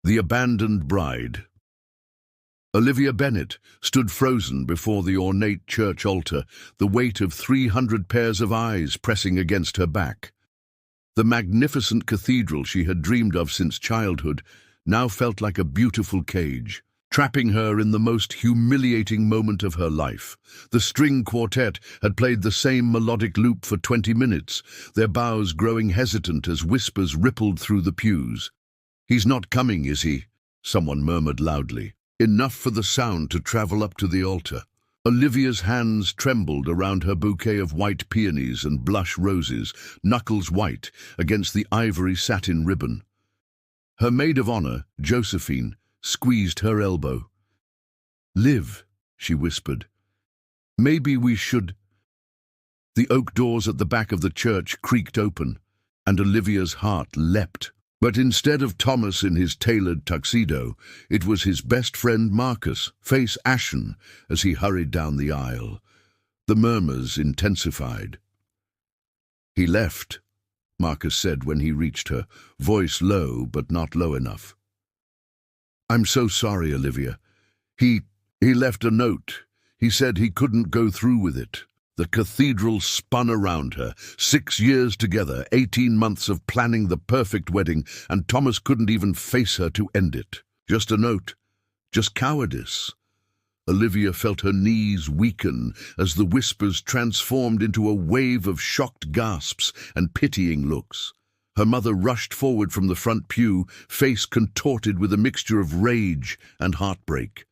The Abandoned Bride. Olivia Bennet stood frozen before the ornate church altar, the weight of 300 pairs of eyes pressing against her back. The magnificent cathedral she had dreamed of since childhood now felt like a beautiful cage, trapping her in the most humiliating moment of her life. The string quartet had played the same melodic loop for 20 minutes, their bows growing hesitant as whispers rippled through the pews. "He's not coming, is he?" someone murmured loudly, enough for the sound to travel up to the altar. Olivia's hands trembled around her bouquet of white peonies and blush roses, knuckles white against the ivory satin ribbon. Her maid of honor, Josephine, squeezed her elbow. "Liv," she whispered, "maybe we should—" The oak doors at the back of the church creaked open, and Olivia's heart leapt. But instead of Thomas in his tailored tuxedo, it was his best friend Marcus, face ashen, as he hurried down the aisle. The murmurs intensified. "He left," Marcus said when he reached her, voice low but not low enough. "I'm so sorry, Olivia. He left a note. He said he couldn't go through with it." The cathedral spun around her. 6 years together, 18 months of planning the perfect wedding, and Thomas couldn't even face her to end it. Just a note. Just cowardice. Olivia felt her knees weaken as the whispers transformed into a wave of shocked gasps and pitying looks. Her mother rushed forward from the front pew, face contorted with a mixture of rage and heartbreak.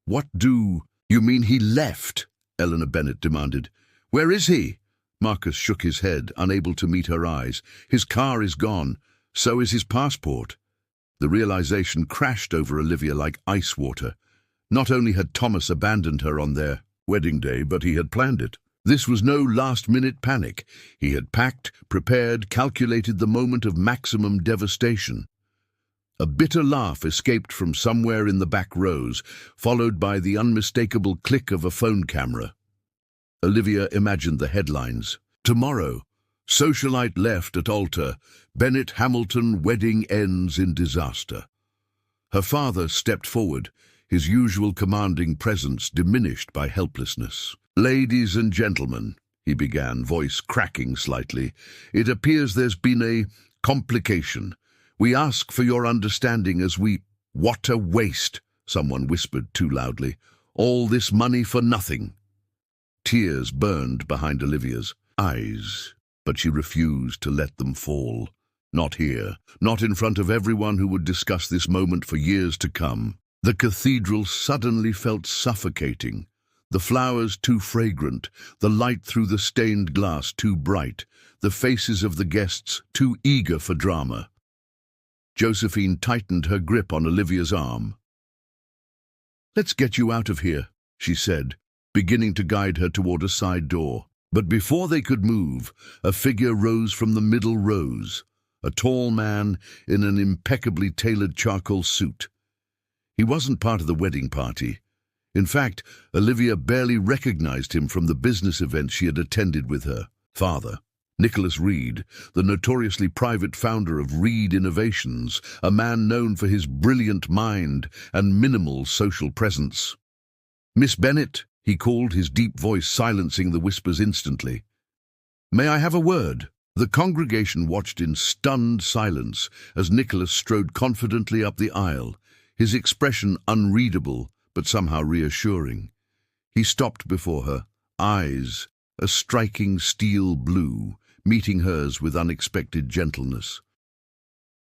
"What do you mean he left?" Eleanor Bennet demanded. "Where is he?" Marcus shook his head, unable to meet her eyes. "His car is gone. So is his passport." The realization crashed over Olivia like ice water. Not only had Thomas abandoned her on their wedding day, but he had planned it. This was no last-minute panic. He had packed, prepared, calculated the moment of maximum devastation. A bitter laugh escaped from somewhere in the back rows, followed by the unmistakable click of a phone camera. Olivia imagined the headlines. "Tomorrow, socialite left at altar. Bennet Hamilton wedding ends in disaster." Her father stepped forward, his usual commanding presence diminished by helplessness. "Ladies and gentlemen," he began, voice cracking slightly, "it appears there's been a complication. We ask for your understanding as we—" "What a waste," someone whispered too loudly. "All this money for nothing." Tears burned behind Olivia's eyes, but she refused to let them fall. Not here, not in front of everyone who would discuss this moment for years to come. The cathedral suddenly felt suffocating. The flowers too fragrant, the light through the stained glass too bright, the faces of the guests too eager for drama. Josephine tightened her grip on Olivia's arm. "Let's get you out of here," she said, beginning to guide her toward a side door. But before they could move, a figure rose from the middle rows, a tall man in an impeccably tailored charcoal suit. He wasn't part of the wedding party. In fact, Olivia barely recognized him from the business events she had attended with her father. Nicholas Reed, the notoriously private founder of Reed Innovations, a man known for his brilliant mind and minimal social presence. "Miss Bennet," he called, his deep voice silencing the whispers instantly. "May I have a word?" The congregation watched in stunned silence as Nicholas strode confidently up the aisle, his expression unreadable but somehow reassuring. He stopped before her, eyes, a striking steel blue, meeting hers with unexpected gentleness.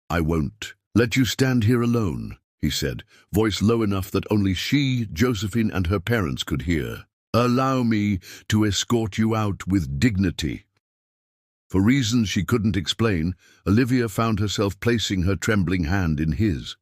"I won't let you stand here alone," he said, voice low enough that only she, Josephine, and her parents could hear. "Allow me to escort you out with dignity." For reasons she couldn't explain, Olivia found herself placing her trembling hand in his.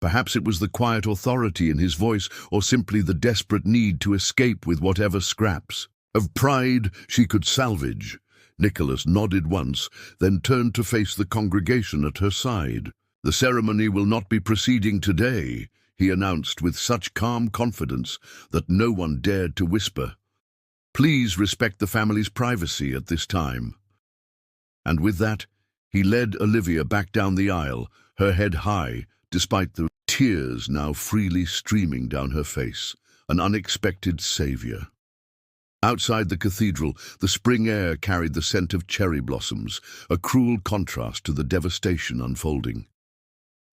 Perhaps it was the quiet authority in his voice, or simply the desperate need to escape with whatever scraps of pride she could salvage. Nicholas nodded once, then turned to face the congregation at her side. "The ceremony will not be proceeding today," he announced with such calm confidence that no one dared to whisper. "Please respect the family's privacy at this time." And with that, he led Olivia back down the aisle, her head high, despite the tears now freely streaming down her face, an unexpected savior. Outside the cathedral, the spring air carried the scent of cherry blossoms, a cruel contrast to the devastation unfolding.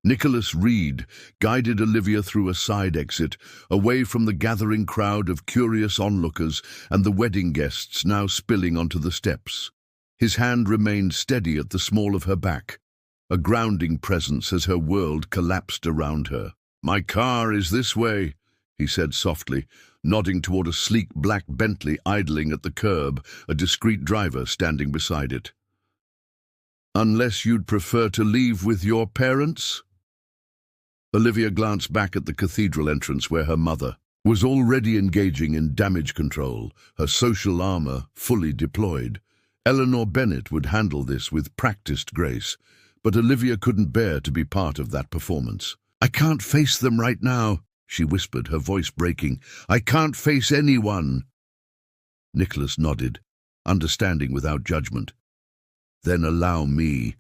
Nicholas Reed guided Olivia through a side exit, away from the gathering crowd of curious onlookers and the wedding guests now spilling onto the steps. His hand remained steady at the small of her back, a grounding presence as her world collapsed around her. "My car is this way," he said softly, nodding toward a sleek black Bentley idling at the curb, a discreet driver standing beside it. "Unless you'd prefer to leave with your parents?" Olivia glanced back at the cathedral entrance where her mother was already engaging in damage control, her social armor fully deployed. Eleanor Bennett would handle this with practiced grace, but Olivia couldn't bear to be part of that performance. "I can't face them right now," she whispered, her voice breaking. "I can't face anyone." Nicholas nodded, understanding without judgment. "Then allow me."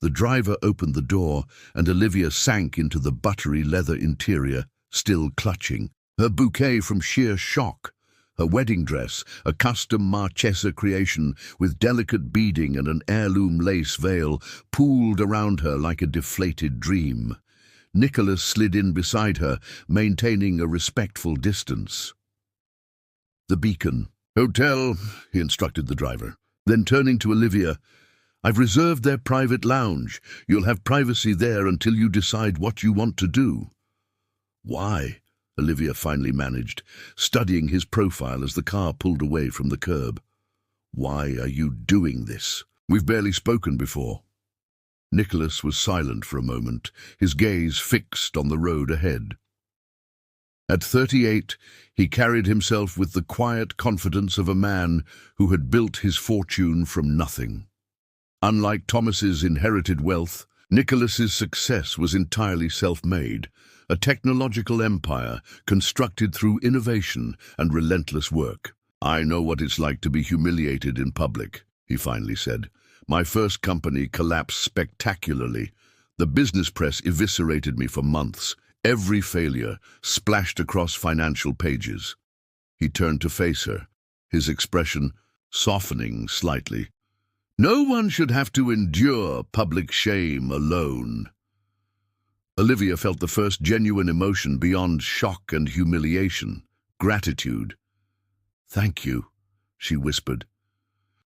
The driver opened the door, and Olivia sank into the buttery leather interior, still clutching. Her bouquet from sheer shock, her wedding dress, a custom Marchesa creation with delicate beading and an heirloom lace veil, pooled around her like a deflated dream. Nicholas slid in beside her, maintaining a respectful distance. "The Beacon Hotel," he instructed the driver. Then turning to Olivia, "I've reserved their private lounge. You'll have privacy there until you decide what you want to do." "Why?" Olivia finally managed, studying his profile as the car pulled away from the curb. "Why are you doing this? We've barely spoken before." Nicholas was silent for a moment, his gaze fixed on the road ahead. At 38, he carried himself with the quiet confidence of a man who had built his fortune from nothing. Unlike Thomas's inherited wealth, Nicholas's success was entirely self-made, a technological empire constructed through innovation and relentless work. "I know what it's like to be humiliated in public," he finally said. "My first company collapsed spectacularly. The business press eviscerated me for months. Every failure splashed across financial pages." He turned to face her, his expression softening slightly. "No one should have to endure public shame alone." Olivia felt the first genuine emotion beyond shock and humiliation: gratitude. "Thank you," she whispered.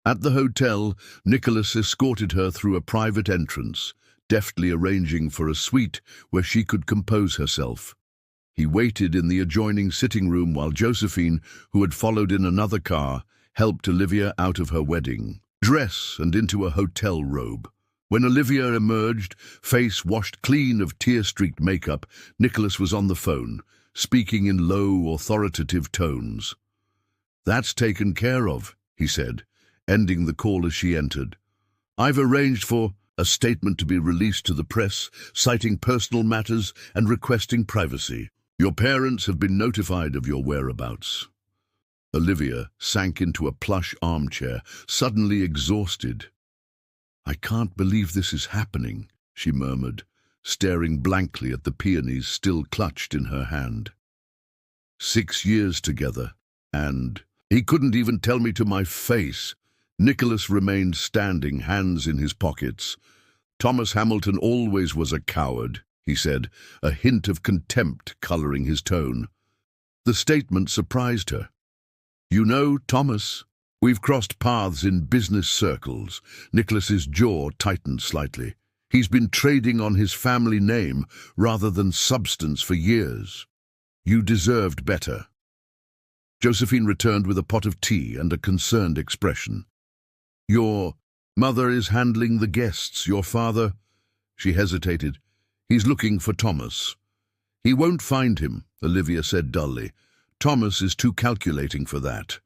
At the hotel, Nicholas escorted her through a private entrance, deftly arranging for a suite where she could compose herself. He waited in the adjoining sitting room while Josephine, who had followed in another car, helped Olivia out of her wedding dress and into a hotel robe. When Olivia emerged, face washed clean of tear-streaked makeup, Nicholas was on the phone, speaking in low, authoritative tones. "That's taken care of," he said, ending the call as she entered. "I've arranged for a statement to be released to the press, citing personal matters and requesting privacy. Your parents have been notified of your whereabouts." Olivia sank into a plush armchair, suddenly exhausted. "I can't believe this is happening," she murmured, staring blankly at the peonies still clutched in her hand. 6 years together, and he couldn't even tell me to my face. Nicholas remained standing, hands in his pockets. "Thomas Hamilton always was a coward," he said, a hint of contempt coloring his tone. The statement surprised her. "You know Thomas? We've crossed paths in business circles." Nicholas's jaw tightened slightly. "He's been trading on his family name rather than substance for years. You deserved better." Josephine returned with a pot of tea and a concerned expression. "Your mother is handling the guests. Your father—" She hesitated. "He's looking for Thomas." "He won't find him," Olivia said dully. "Thomas is too calculating for that."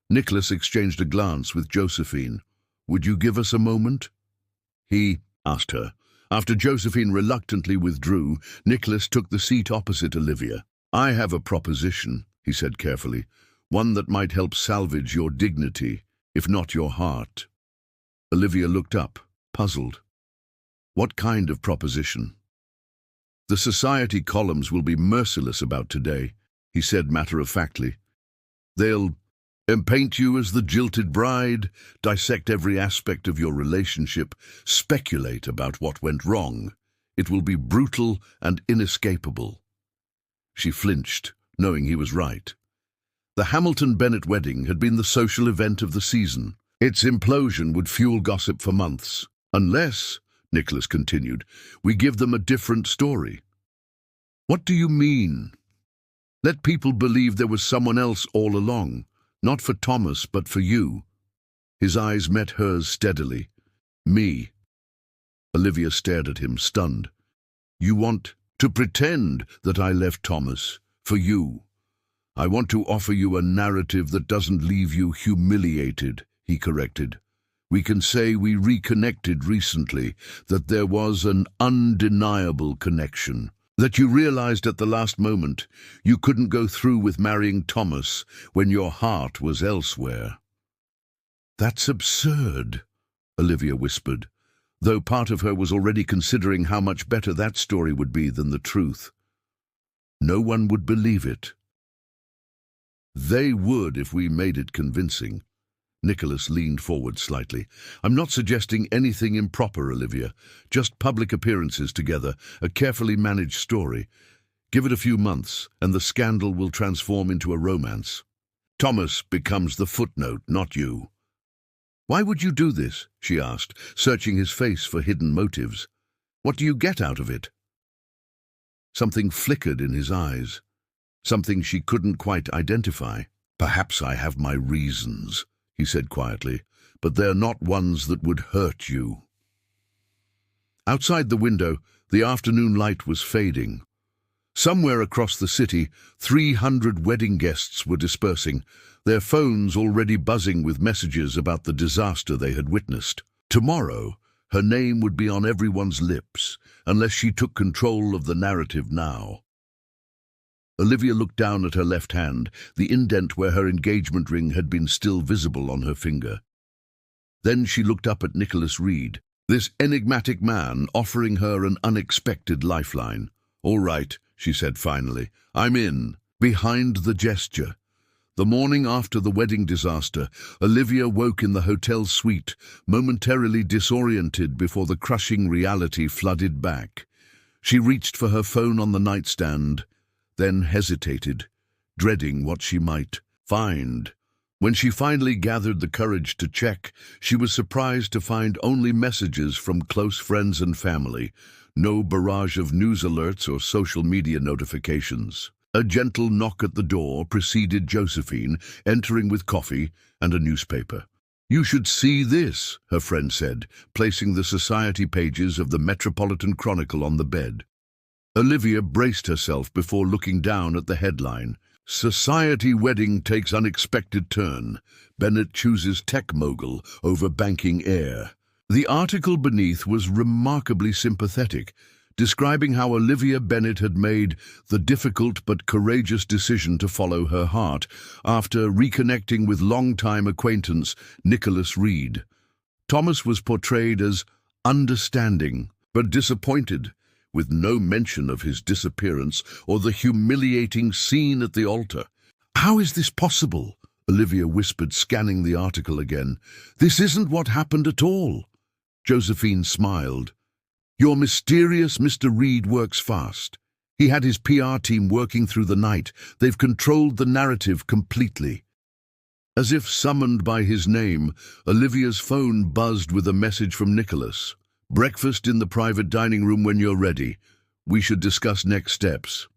Nicholas exchanged a glance with Josephine. "Would you give us a moment?" He asked her. After Josephine reluctantly withdrew, Nicholas took the seat opposite Olivia. "I have a proposition," he said carefully, "one that might help salvage your dignity, if not your heart." Olivia looked up, puzzled. "What kind of proposition?" The society columns will be merciless about today, he said matter-of-factly. They'll paint you as the jilted bride, dissect every aspect of your relationship, speculate about what went wrong. It will be brutal and inescapable. She flinched, knowing he was right. The Hamilton-Bennett wedding had been the social event of the season. Its implosion would fuel gossip for months. Unless, Nicholas continued, we give them a different story. What do you mean? Let people believe there was someone else all along, not for Thomas, but for you. His eyes met hers steadily. Me. Olivia stared at him, stunned. You want to pretend that I left Thomas for you. I want to offer you a narrative that doesn't leave you humiliated, he corrected. We can say we reconnected recently, that there was an undeniable connection, that you realized at the last moment you couldn't go through with marrying Thomas when your heart was elsewhere. That's absurd, Olivia whispered, though part of her was already considering how much better that story would be than the truth. No one would believe it. They would if we made it convincing. Nicholas leaned forward slightly. I'm not suggesting anything improper, Olivia. Just public appearances together, a carefully managed story. Give it a few months, and the scandal will transform into a romance. Thomas becomes the footnote, not you. Why would you do this? She asked, searching his face for hidden motives. What do you get out of it? Something flickered in his eyes. Something she couldn't quite identify. Perhaps I have my reasons, he said quietly, but they're not ones that would hurt you. Outside the window, the afternoon light was fading. Somewhere across the city, 300 wedding guests were dispersing, their phones already buzzing with messages about the disaster they had witnessed. Tomorrow, her name would be on everyone's lips, unless she took control of the narrative now. Olivia looked down at her left hand, the indent where her engagement ring had been still visible on her finger. Then she looked up at Nicholas Reed, this enigmatic man offering her an unexpected lifeline. All right, she said finally, I'm in. Behind the gesture. The morning after the wedding disaster, Olivia woke in the hotel suite, momentarily disoriented before the crushing reality flooded back. She reached for her phone on the nightstand, then hesitated, dreading what she might find. When she finally gathered the courage to check, she was surprised to find only messages from close friends and family, no barrage of news alerts or social media notifications. A gentle knock at the door preceded Josephine, entering with coffee and a newspaper. You should see this, her friend said, placing the society pages of the Metropolitan Chronicle on the bed. Olivia braced herself before looking down at the headline. Society wedding takes unexpected turn. Bennett chooses tech mogul over banking heir. The article beneath was remarkably sympathetic, describing how Olivia Bennett had made the difficult but courageous decision to follow her heart after reconnecting with longtime acquaintance Nicholas Reed. Thomas was portrayed as understanding but disappointed, with no mention of his disappearance or the humiliating scene at the altar. How is this possible? Olivia whispered, scanning the article again. This isn't what happened at all. Josephine smiled. Your mysterious Mr. Reed works fast. He had his PR team working through the night. They've controlled the narrative completely. As if summoned by his name, Olivia's phone buzzed with a message from Nicholas. Breakfast in the private dining room when you're ready. We should discuss next steps.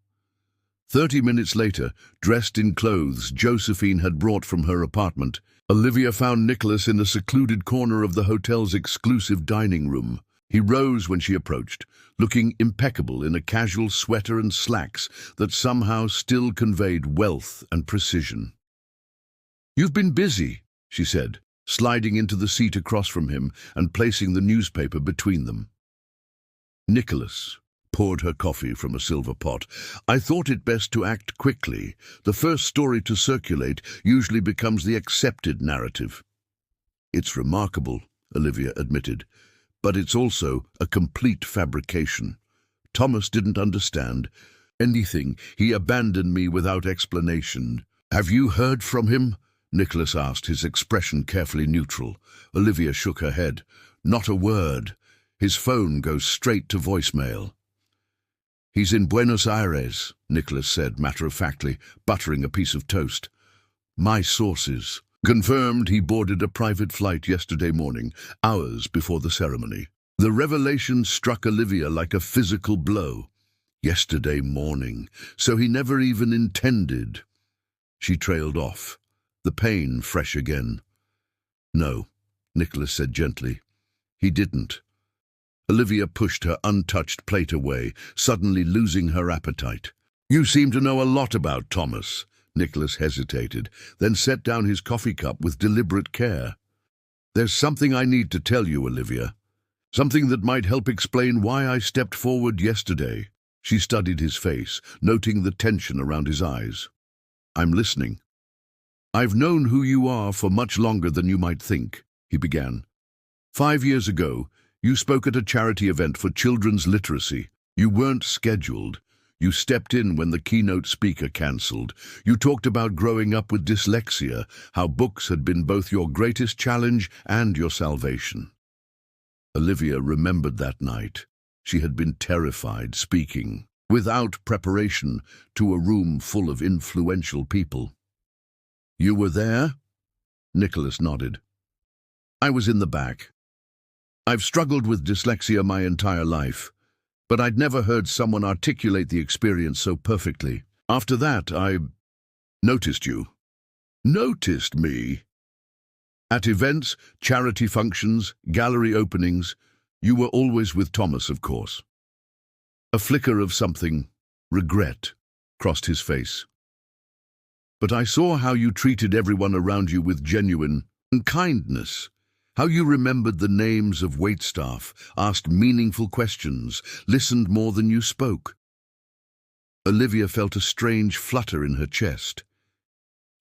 30 minutes later, dressed in clothes Josephine had brought from her apartment, Olivia found Nicholas in a secluded corner of the hotel's exclusive dining room. He rose when she approached, looking impeccable in a casual sweater and slacks that somehow still conveyed wealth and precision. You've been busy, she said, sliding into the seat across from him and placing the newspaper between them. Nicholas poured her coffee from a silver pot. I thought it best to act quickly. The first story to circulate usually becomes the accepted narrative. It's remarkable, Olivia admitted, but it's also a complete fabrication. Thomas didn't understand anything. He abandoned me without explanation. Have you heard from him? Nicholas asked, his expression carefully neutral. Olivia shook her head. Not a word. His phone goes straight to voicemail. He's in Buenos Aires, Nicholas said matter-of-factly, buttering a piece of toast. My sources confirmed he boarded a private flight yesterday morning, hours before the ceremony. The revelation struck Olivia like a physical blow. Yesterday morning, so he never even intended. She trailed off, the pain fresh again. No, Nicholas said gently. He didn't. Olivia pushed her untouched plate away, suddenly losing her appetite. You seem to know a lot about Thomas. Nicholas hesitated, then set down his coffee cup with deliberate care. There's something I need to tell you, Olivia. Something that might help explain why I stepped forward yesterday. She studied his face, noting the tension around his eyes. I'm listening. I've known who you are for much longer than you might think, he began. 5 years ago, you spoke at a charity event for children's literacy. You weren't scheduled. You stepped in when the keynote speaker cancelled. You talked about growing up with dyslexia, how books had been both your greatest challenge and your salvation. Olivia remembered that night. She had been terrified speaking, without preparation, to a room full of influential people. You were there? Nicholas nodded. I was in the back. I've struggled with dyslexia my entire life, but I'd never heard someone articulate the experience so perfectly. After that, I noticed you. Noticed me? At events, charity functions, gallery openings, you were always with Thomas, of course. A flicker of something, regret, crossed his face. But I saw how you treated everyone around you with genuine kindness. How you remembered the names of waitstaff, asked meaningful questions, listened more than you spoke. Olivia felt a strange flutter in her chest.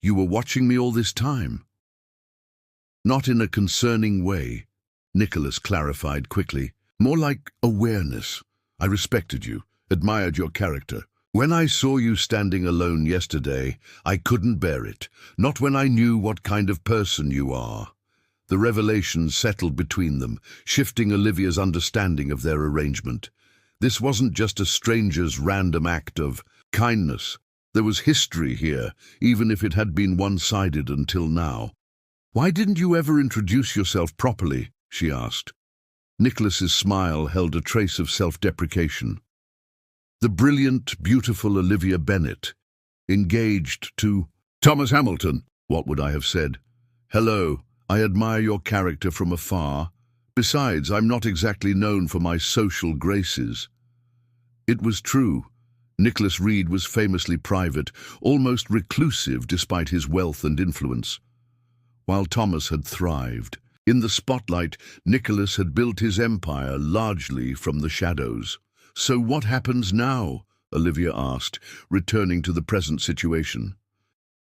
You were watching me all this time? Not in a concerning way, Nicholas clarified quickly. More like awareness. I respected you, admired your character. When I saw you standing alone yesterday, I couldn't bear it. Not when I knew what kind of person you are. The revelation settled between them, shifting Olivia's understanding of their arrangement. This wasn't just a stranger's random act of kindness. There was history here, even if it had been one-sided until now. Why didn't you ever introduce yourself properly? She asked. Nicholas's smile held a trace of self-deprecation. The brilliant, beautiful Olivia Bennet, engaged to Thomas Hamilton. What would I have said? Hello. I admire your character from afar. Besides, I'm not exactly known for my social graces. It was true. Nicholas Reed was famously private, almost reclusive despite his wealth and influence. While Thomas had thrived. In the spotlight, Nicholas had built his empire largely from the shadows. So what happens now? Olivia asked, returning to the present situation.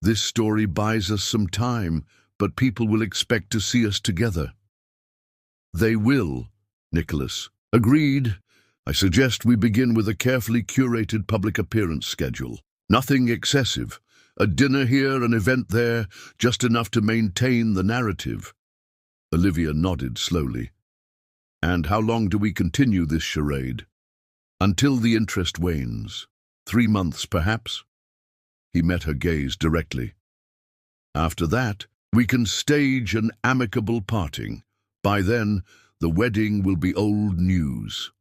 This story buys us some time, but people will expect to see us together. They will, Nicholas. Agreed. I suggest we begin with a carefully curated public appearance schedule. Nothing excessive. A dinner here, an event there, just enough to maintain the narrative. Olivia nodded slowly. And how long do we continue this charade? Until the interest wanes. 3 months, perhaps? He met her gaze directly. After that, we can stage an amicable parting. By then, the wedding will be old news.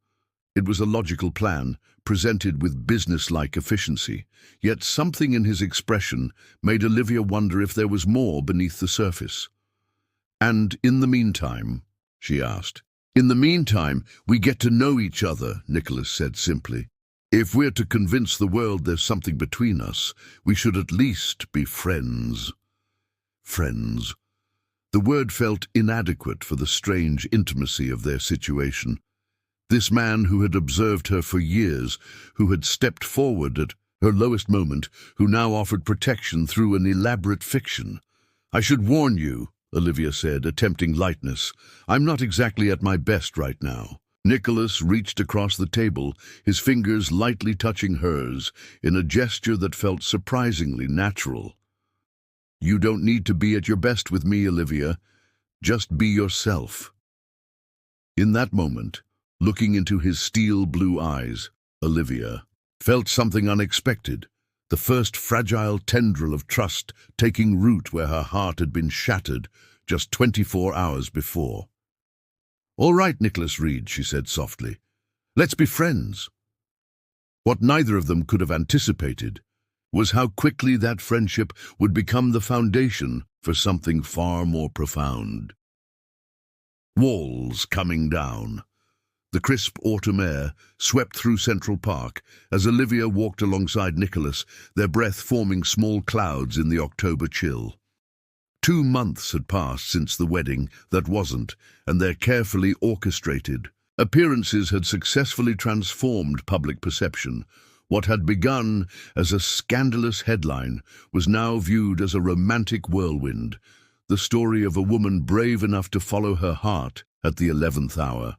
It was a logical plan, presented with business-like efficiency, yet something in his expression made Olivia wonder if there was more beneath the surface. And in the meantime, she asked. In the meantime, we get to know each other, Nicholas said simply. If we're to convince the world there's something between us, we should at least be friends. Friends. The word felt inadequate for the strange intimacy of their situation. This man who had observed her for years, who had stepped forward at her lowest moment, who now offered protection through an elaborate fiction. I should warn you, Olivia said, attempting lightness. I'm not exactly at my best right now. Nicholas reached across the table, his fingers lightly touching hers, in a gesture that felt surprisingly natural. "You don't need to be at your best with me, Olivia. Just be yourself." In that moment, looking into his steel blue eyes, Olivia felt something unexpected, the first fragile tendril of trust taking root where her heart had been shattered just 24 hours before. "All right, Nicholas Reed," she said softly. "Let's be friends." What neither of them could have anticipated was how quickly that friendship would become the foundation for something far more profound. Walls coming down. The crisp autumn air swept through Central Park as Olivia walked alongside Nicholas, their breath forming small clouds in the October chill. 2 months had passed since the wedding that wasn't, and their carefully orchestrated appearances had successfully transformed public perception. What had begun as a scandalous headline was now viewed as a romantic whirlwind, the story of a woman brave enough to follow her heart at the 11th hour.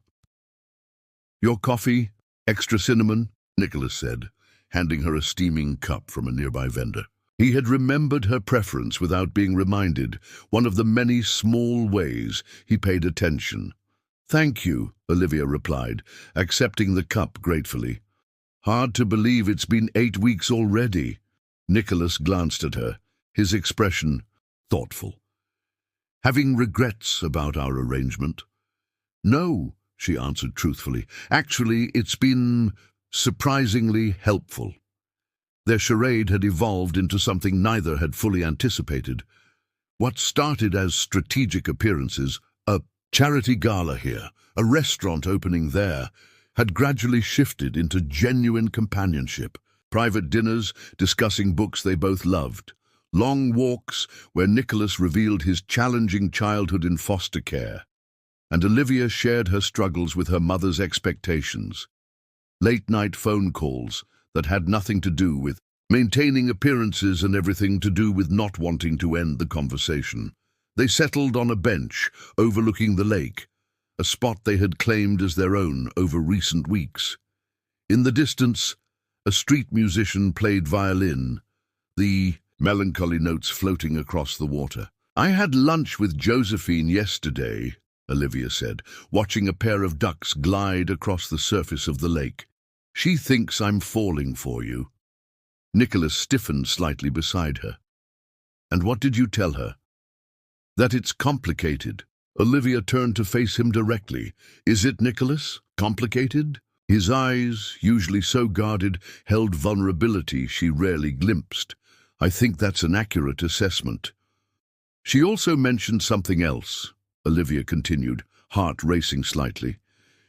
"Your coffee? Extra cinnamon?" Nicholas said, handing her a steaming cup from a nearby vendor. He had remembered her preference without being reminded, one of the many small ways he paid attention. "Thank you," Olivia replied, accepting the cup gratefully. "Hard to believe it's been 8 weeks already." Nicholas glanced at her, his expression thoughtful. "Having regrets about our arrangement?" "No," she answered truthfully. "Actually, it's been surprisingly helpful." Their charade had evolved into something neither had fully anticipated. What started as strategic appearances, a charity gala here, a restaurant opening there, had gradually shifted into genuine companionship. Private dinners discussing books they both loved. Long walks where Nicholas revealed his challenging childhood in foster care, and Olivia shared her struggles with her mother's expectations. Late-night phone calls that had nothing to do with maintaining appearances and everything to do with not wanting to end the conversation. They settled on a bench overlooking the lake, a spot they had claimed as their own over recent weeks. In the distance, a street musician played violin, the melancholy notes floating across the water. "I had lunch with Josephine yesterday," Olivia said, watching a pair of ducks glide across the surface of the lake. "She thinks I'm falling for you." Nicholas stiffened slightly beside her. "And what did you tell her?" "That it's complicated." Olivia turned to face him directly. "Is it, Nicholas? Complicated?" His eyes, usually so guarded, held vulnerability she rarely glimpsed. "I think that's an accurate assessment." "She also mentioned something else," Olivia continued, heart racing slightly.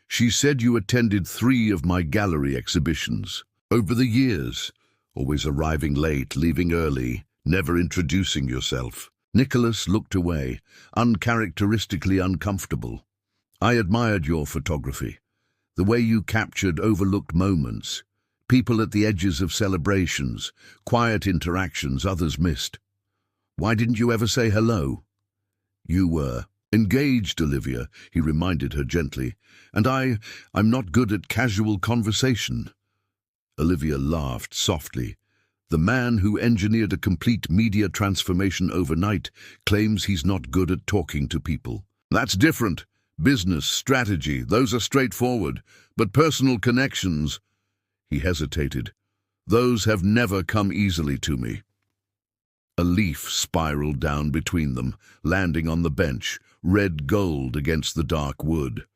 "She said you attended 3 of my gallery exhibitions. Over the years, always arriving late, leaving early, never introducing yourself." Nicholas looked away, uncharacteristically uncomfortable. "I admired your photography. The way you captured overlooked moments, people at the edges of celebrations, quiet interactions others missed. Why didn't you ever say hello?" "You were engaged, Olivia," he reminded her gently, "and I'm not good at casual conversation." Olivia laughed softly. The man who engineered a complete media transformation overnight claims he's not good at talking to people. "That's different. Business, strategy, those are straightforward. But personal connections," he hesitated, "those have never come easily to me." A leaf spiraled down between them, landing on the bench, red gold against the dark wood.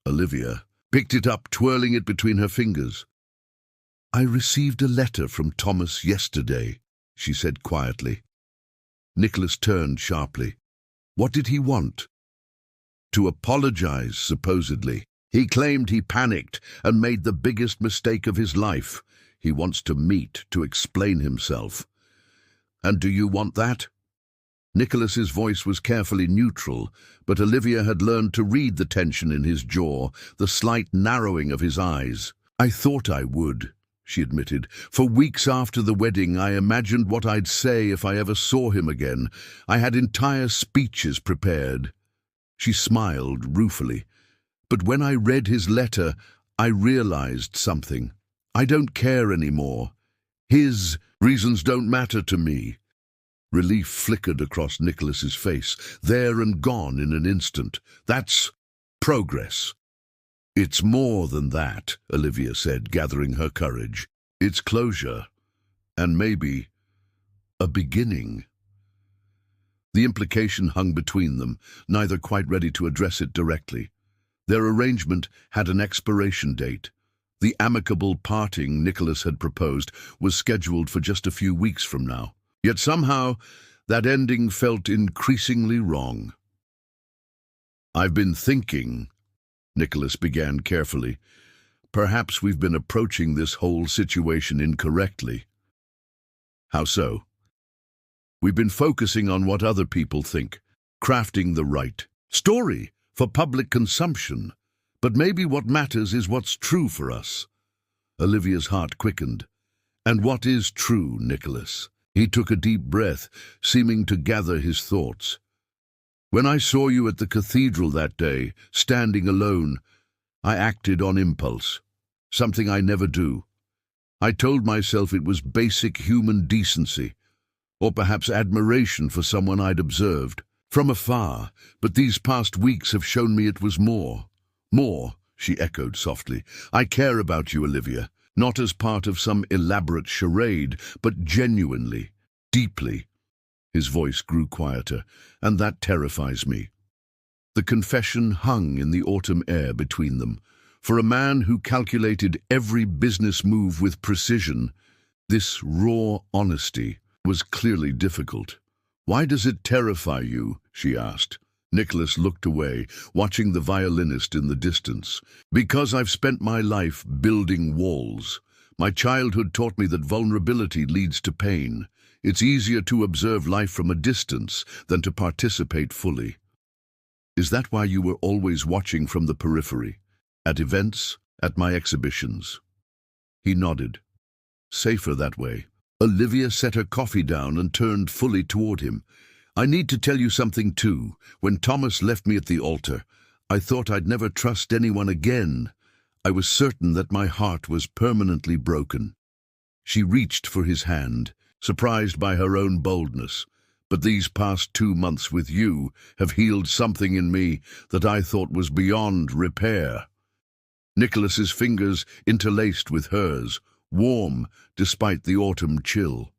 Olivia picked it up, twirling it between her fingers. "I received a letter from Thomas yesterday," she said quietly. Nicholas turned sharply. "What did he want?" "To apologize, supposedly. He claimed he panicked and made the biggest mistake of his life. He wants to meet, to explain himself." "And do you want that?" Nicholas's voice was carefully neutral, but Olivia had learned to read the tension in his jaw, the slight narrowing of his eyes. "I thought I would," she admitted. "For weeks after the wedding, I imagined what I'd say if I ever saw him again. I had entire speeches prepared." She smiled ruefully. But when I read his letter, I realized something. I don't care anymore. His reasons don't matter to me. Relief flickered across Nicholas's face, there and gone in an instant. That's progress. It's more than that, Olivia said, gathering her courage. It's closure, and maybe a beginning. The implication hung between them, neither quite ready to address it directly. Their arrangement had an expiration date. The amicable parting Nicholas had proposed was scheduled for just a few weeks from now. Yet somehow, that ending felt increasingly wrong. "I've been thinking," Nicholas began carefully. "Perhaps we've been approaching this whole situation incorrectly." "How so?" "We've been focusing on what other people think, crafting the right story for public consumption. But maybe what matters is what's true for us." Olivia's heart quickened. "And what is true, Nicholas?" He took a deep breath, seeming to gather his thoughts. "When I saw you at the cathedral that day, standing alone, I acted on impulse, something I never do. I told myself it was basic human decency, or perhaps admiration for someone I'd observed from afar, but these past weeks have shown me it was more." "More," she echoed softly. "I care about you, Olivia, not as part of some elaborate charade, but genuinely, deeply." His voice grew quieter, "And that terrifies me." The confession hung in the autumn air between them. For a man who calculated every business move with precision, this raw honesty was clearly difficult. "Why does it terrify you?" she asked. Nicholas looked away, watching the violinist in the distance. "Because I've spent my life building walls. My childhood taught me that vulnerability leads to pain. It's easier to observe life from a distance than to participate fully." "Is that why you were always watching from the periphery? At events, at my exhibitions?" He nodded. "Safer that way." Olivia set her coffee down and turned fully toward him. "I need to tell you something too. When Thomas left me at the altar, I thought I'd never trust anyone again. I was certain that my heart was permanently broken." She reached for his hand, surprised by her own boldness. "But these past 2 months with you have healed something in me that I thought was beyond repair." Nicholas's fingers interlaced with hers, warm despite the autumn chill.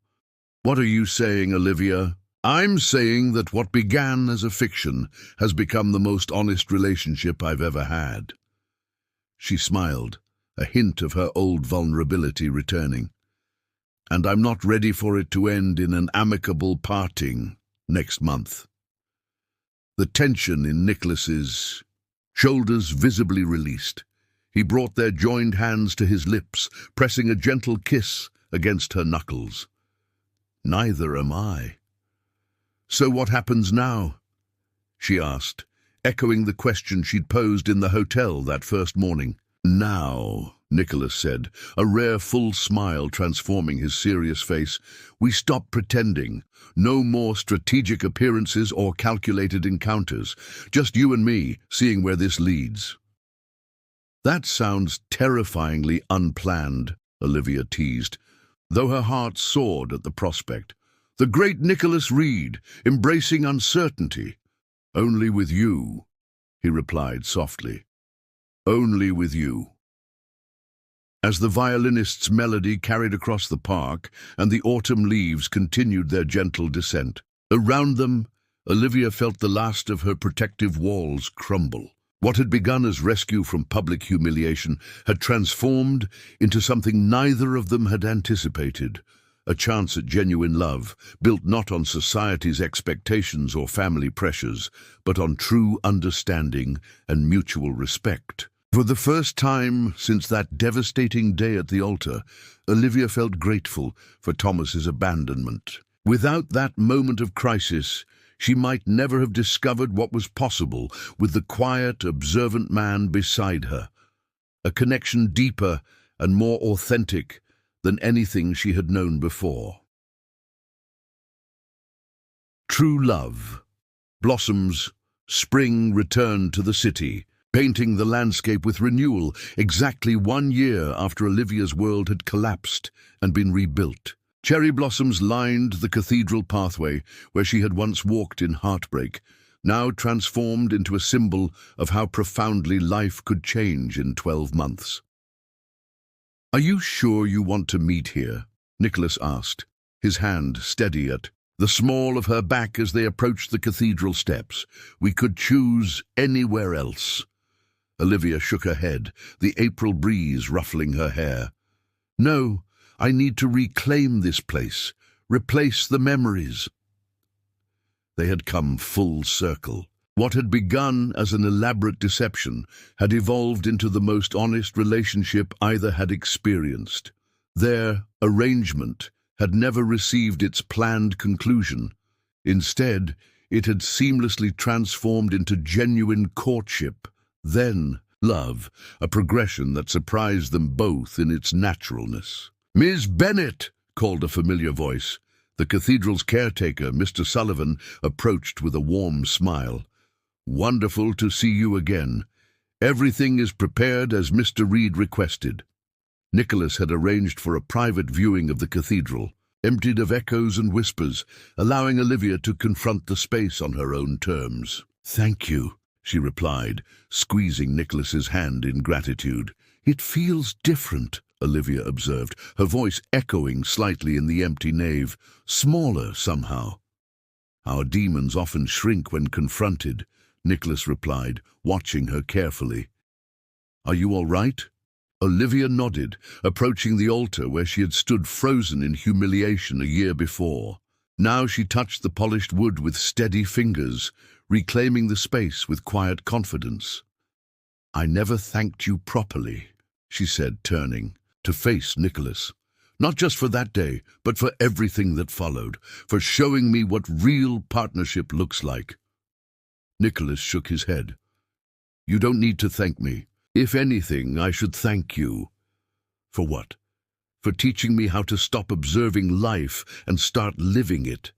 "What are you saying, Olivia?" "I'm saying that what began as a fiction has become the most honest relationship I've ever had." She smiled, a hint of her old vulnerability returning. "And I'm not ready for it to end in an amicable parting next month." The tension in Nicholas's shoulders visibly released. He brought their joined hands to his lips, pressing a gentle kiss against her knuckles. "Neither am I." "So what happens now?" she asked, echoing the question she'd posed in the hotel that first morning. "Now," Nicholas said, a rare full smile transforming his serious face, "we stop pretending. No more strategic appearances or calculated encounters. Just you and me, seeing where this leads." "That sounds terrifyingly unplanned," Olivia teased, though her heart soared at the prospect. "The great Nicholas Reed, embracing uncertainty." "Only with you," he replied softly. "Only with you." As the violinist's melody carried across the park and the autumn leaves continued their gentle descent, around them, Olivia felt the last of her protective walls crumble. What had begun as rescue from public humiliation had transformed into something neither of them had anticipated. A chance at genuine love, built not on society's expectations or family pressures, but on true understanding and mutual respect. For the first time since that devastating day at the altar, Olivia felt grateful for Thomas's abandonment. Without that moment of crisis, she might never have discovered what was possible with the quiet, observant man beside her. A connection deeper and more authentic than anything she had known before. True love. Blossoms. Spring returned to the city. painting the landscape with renewal exactly 1 year after Olivia's world had collapsed and been rebuilt. Cherry blossoms lined the cathedral pathway where she had once walked in heartbreak, now transformed into a symbol of how profoundly life could change in 12 months. "Are you sure you want to meet here?" Nicholas asked, his hand steady at the small of her back as they approached the cathedral steps. "We could choose anywhere else." Olivia shook her head, the April breeze ruffling her hair. "No, I need to reclaim this place, replace the memories." They had come full circle. What had begun as an elaborate deception had evolved into the most honest relationship either had experienced. Their arrangement had never received its planned conclusion. Instead, it had seamlessly transformed into genuine courtship, then love, a progression that surprised them both in its naturalness. "Miss Bennet!" called a familiar voice. The cathedral's caretaker, Mr. Sullivan, approached with a warm smile. "Wonderful to see you again. Everything is prepared as Mr. Reed requested." Nicholas had arranged for a private viewing of the cathedral, emptied of echoes and whispers, allowing Olivia to confront the space on her own terms. "Thank you," she replied, squeezing Nicholas's hand in gratitude. "It feels different," Olivia observed, her voice echoing slightly in the empty nave, "smaller somehow." "Our demons often shrink when confronted," Nicholas replied, watching her carefully. "Are you all right?" Olivia nodded, approaching the altar where she had stood frozen in humiliation a year before. Now she touched the polished wood with steady fingers, reclaiming the space with quiet confidence. "I never thanked you properly," she said, turning to face Nicholas. "Not just for that day, but for everything that followed, for showing me what real partnership looks like." Nicholas shook his head. "You don't need to thank me. If anything, I should thank you." "For what?" "For teaching me how to stop observing life and start living it."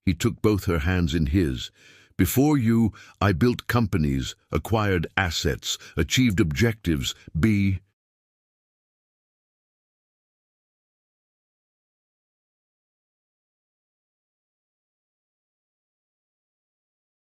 He took both her hands in his. "Before you, I built companies, acquired assets, achieved objectives, be